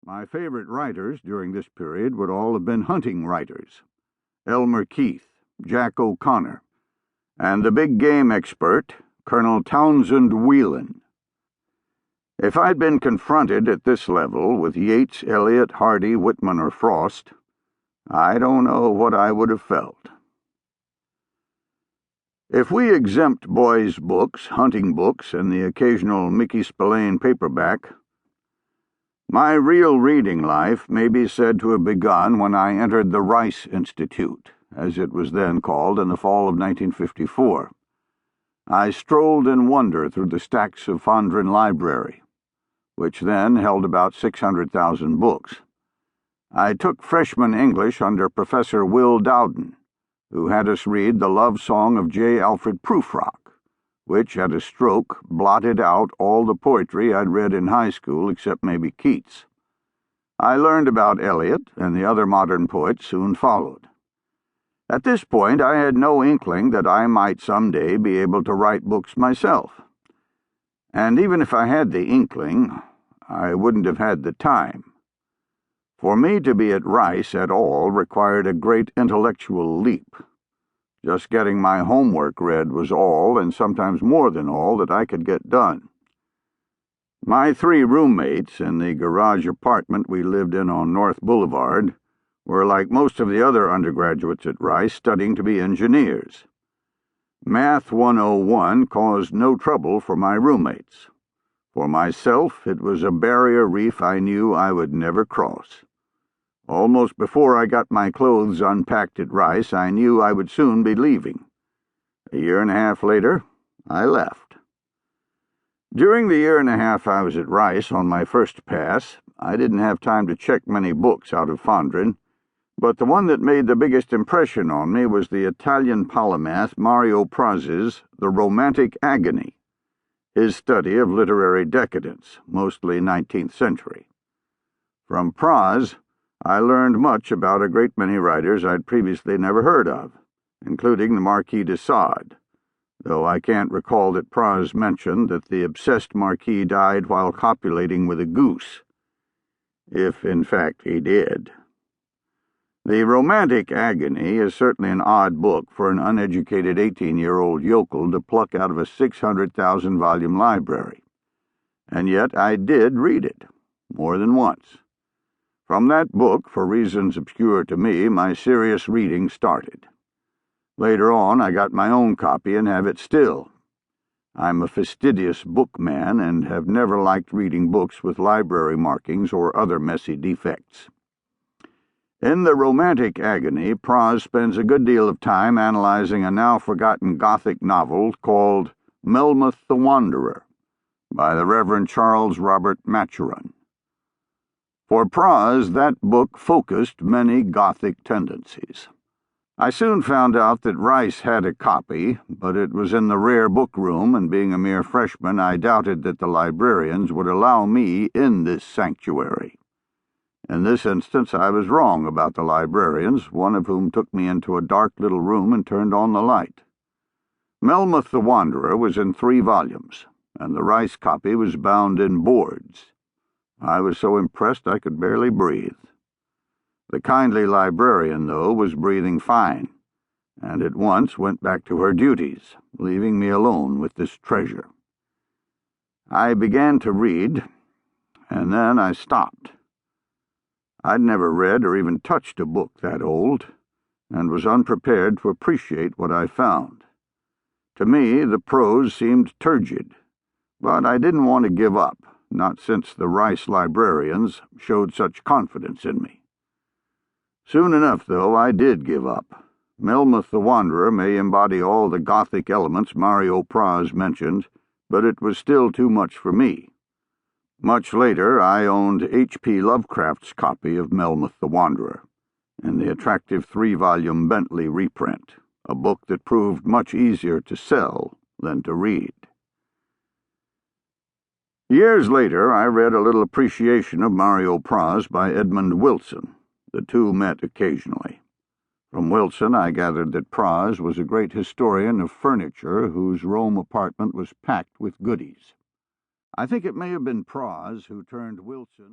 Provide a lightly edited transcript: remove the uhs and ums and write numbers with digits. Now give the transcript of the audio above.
My favorite writers during this period would all have been hunting writers: Elmer Keith, Jack O'Connor, and the big game expert, Colonel Townsend Whelan. If I'd been confronted at this level with Yeats, Eliot, Hardy, Whitman, or Frost, I don't know what I would have felt. If we exempt boys' books, hunting books, and the occasional Mickey Spillane paperback, my real reading life may be said to have begun when I entered the Rice Institute, as it was then called, in the fall of 1954. I strolled in wonder through the stacks of Fondren Library, which then held about 600,000 books. I took freshman English under Professor Will Dowden, who had us read the love song of J. Alfred Prufrock, which, at a stroke, blotted out all the poetry I'd read in high school except maybe Keats. I learned about Eliot, and the other modern poets soon followed. At this point, I had no inkling that I might someday be able to write books myself. And even if I had the inkling, I wouldn't have had the time. For me to be at Rice at all required a great intellectual leap. Just getting my homework read was all, and sometimes more than all, that I could get done. My 3 roommates in the garage apartment we lived in on North Boulevard were, like most of the other undergraduates at Rice, studying to be engineers. Math 101 caused no trouble for my roommates. For myself, it was a barrier reef I knew I would never cross. Almost before I got my clothes unpacked at Rice, I knew I would soon be leaving. A year and a half later, I left. During the year and a half I was at Rice on my first pass, I didn't have time to check many books out of Fondren, but the one that made the biggest impression on me was the Italian polymath Mario Praz's The Romantic Agony, his study of literary decadence, mostly 19th century. From Praz, I learned much about a great many writers I'd previously never heard of, including the Marquis de Sade, though I can't recall that Praz mentioned that the obsessed Marquis died while copulating with a goose, if in fact he did. The Romantic Agony is certainly an odd book for an uneducated 18-year-old yokel to pluck out of a 600,000-volume library, and yet I did read it, more than once. From that book, for reasons obscure to me, my serious reading started. Later on, I got my own copy and have it still. I'm a fastidious bookman and have never liked reading books with library markings or other messy defects. In The Romantic Agony, Praz spends a good deal of time analyzing a now-forgotten Gothic novel called Melmoth the Wanderer by the Reverend Charles Robert Maturin. For Praz, that book focused many Gothic tendencies. I soon found out that Rice had a copy, but it was in the rare book room, and being a mere freshman, I doubted that the librarians would allow me in this sanctuary. In this instance, I was wrong about the librarians, one of whom took me into a dark little room and turned on the light. Melmoth the Wanderer was in 3 volumes, and the Rice copy was bound in boards. I was so impressed I could barely breathe. The kindly librarian, though, was breathing fine, and at once went back to her duties, leaving me alone with this treasure. I began to read, and then I stopped. I'd never read or even touched a book that old, and was unprepared to appreciate what I found. To me, the prose seemed turgid, but I didn't want to give up, not since the Rice librarians showed such confidence in me. Soon enough, though, I did give up. Melmoth the Wanderer may embody all the Gothic elements Mario Praz mentioned, but it was still too much for me. Much later, I owned H.P. Lovecraft's copy of Melmoth the Wanderer, and the attractive 3-volume Bentley reprint, a book that proved much easier to sell than to read. Years later, I read a little appreciation of Mario Praz by Edmund Wilson. The two met occasionally. From Wilson, I gathered that Praz was a great historian of furniture whose Rome apartment was packed with goodies. I think it may have been Praz who turned Wilson